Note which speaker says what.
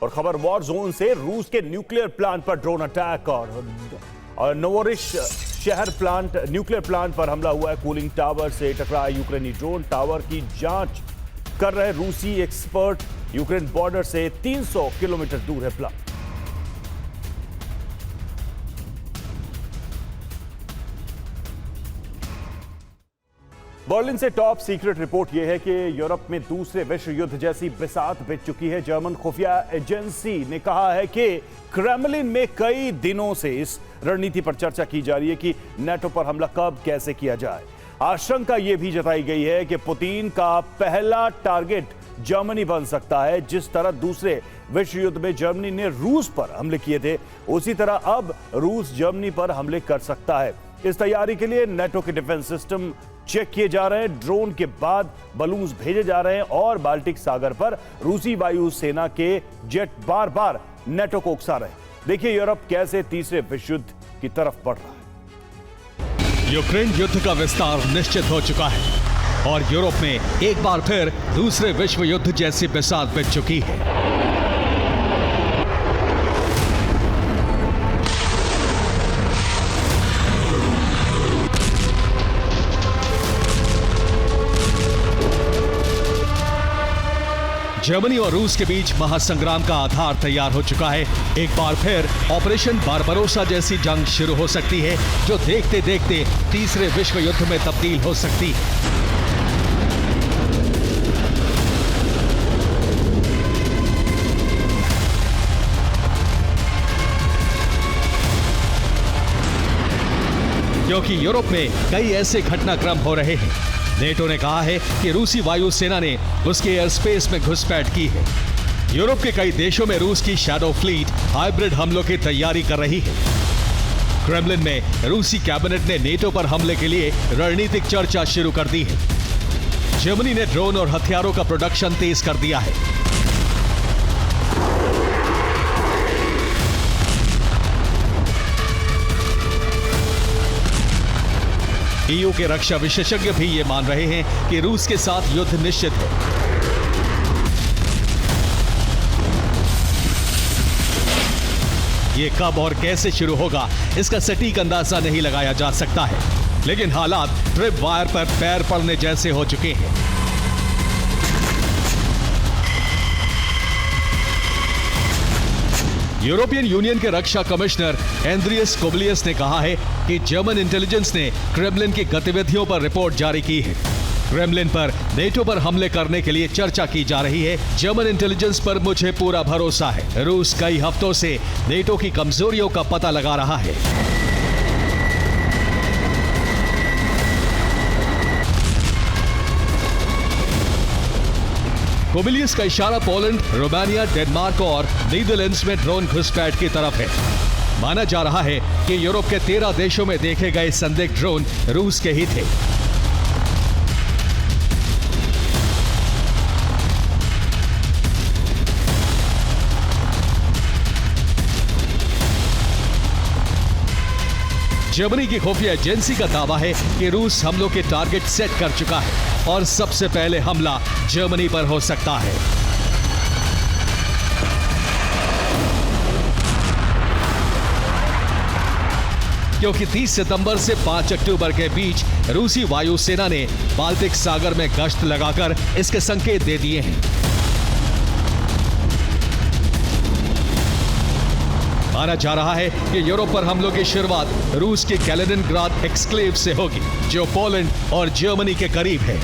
Speaker 1: और खबर war zone से रूस के न्यूक्लियर प्लांट पर ड्रोन अटैक और नोवोरिश शहर न्यूक्लियर प्लांट पर हमला हुआ है। कूलिंग टावर से टकराया यूक्रेनी ड्रोन। टावर की जांच कर रहे रूसी एक्सपर्ट। यूक्रेन बॉर्डर से 300 किलोमीटर दूर है प्लांट। बर्लिन से टॉप सीक्रेट रिपोर्ट यह है कि यूरोप में दूसरे विश्व युद्ध जैसी बिसात बिछ चुकी है। जर्मन खुफिया एजेंसी ने कहा है कि क्रेमलिन में कई दिनों से इस रणनीति पर चर्चा की जा रही है कि नाटो पर हमला कब कैसे किया जाए। आशंका यह भी जताई गई है कि पुतिन का पहला टारगेट जर्मनी बन सकता है। जिस तरह दूसरे विश्व युद्ध में जर्मनी ने रूस पर हमले किए थे, उसी तरह अब रूस जर्मनी पर हमले कर सकता है। इस तैयारी के लिए नाटो के डिफेंस सिस्टम चेक किए जा रहे हैं। ड्रोन के बाद बलून्स भेजे जा रहे हैं और बाल्टिक सागर पर रूसी वायु सेना के जेट बार बार नाटो को उकसा रहे हैं। देखिए यूरोप कैसे तीसरे विश्व युद्ध की तरफ बढ़ रहा है।
Speaker 2: यूक्रेन युद्ध का विस्तार निश्चित हो चुका है और यूरोप में एक बार फिर दूसरे विश्व युद्ध जैसी बिसात बिछ चुकी है। जर्मनी और रूस के बीच महासंग्राम का आधार तैयार हो चुका है। एक बार फिर ऑपरेशन बारबरोसा जैसी जंग शुरू हो सकती है, जो देखते देखते तीसरे विश्व युद्ध में तब्दील हो सकती है। क्योंकि यूरोप में कई ऐसे घटनाक्रम हो रहे हैं। नेटो ने कहा है कि रूसी वायुसेना ने उसके एयर स्पेस में घुसपैठ की है। यूरोप के कई देशों में रूस की शैडो फ्लीट हाइब्रिड हमलों की तैयारी कर रही है। क्रेमलिन में रूसी कैबिनेट ने नेटो पर हमले के लिए रणनीतिक चर्चा शुरू कर दी है। जर्मनी ने ड्रोन और हथियारों का प्रोडक्शन तेज कर दिया है। ईयू के रक्षा विशेषज्ञ भी ये मान रहे हैं कि रूस के साथ युद्ध निश्चित है। ये कब और कैसे शुरू होगा, इसका सटीक अंदाजा नहीं लगाया जा सकता है, लेकिन हालात ट्रिप वायर पर पैर पड़ने जैसे हो चुके हैं। यूरोपियन यूनियन के रक्षा कमिश्नर एंड्रियस कोबलियस ने कहा है कि जर्मन इंटेलिजेंस ने क्रेमलिन की गतिविधियों पर रिपोर्ट जारी की है। क्रेमलिन पर नेटो पर हमले करने के लिए चर्चा की जा रही है। जर्मन इंटेलिजेंस पर मुझे पूरा भरोसा है। रूस कई हफ्तों से नेटो की कमजोरियों का पता लगा रहा है। कोबिलियस का इशारा पोलैंड, रोमानिया, डेनमार्क और नीदरलैंड्स में ड्रोन घुसपैठ की तरफ है। माना जा रहा है कि यूरोप के 13 देशों में देखे गए संदिग्ध ड्रोन रूस के ही थे। जर्मनी की खुफिया एजेंसी का दावा है कि रूस हमलों के टारगेट सेट कर चुका है और सबसे पहले हमला जर्मनी पर हो सकता है। क्योंकि 30 सितंबर से 5 अक्टूबर के बीच रूसी वायुसेना ने बाल्टिक सागर में गश्त लगाकर इसके संकेत दे दिए हैं। माना जा रहा है कि यूरोप पर हमलों की शुरुआत रूस के कैलिनिनग्राड एक्सक्लेव से होगी, जो पोलैंड और जर्मनी के करीब है।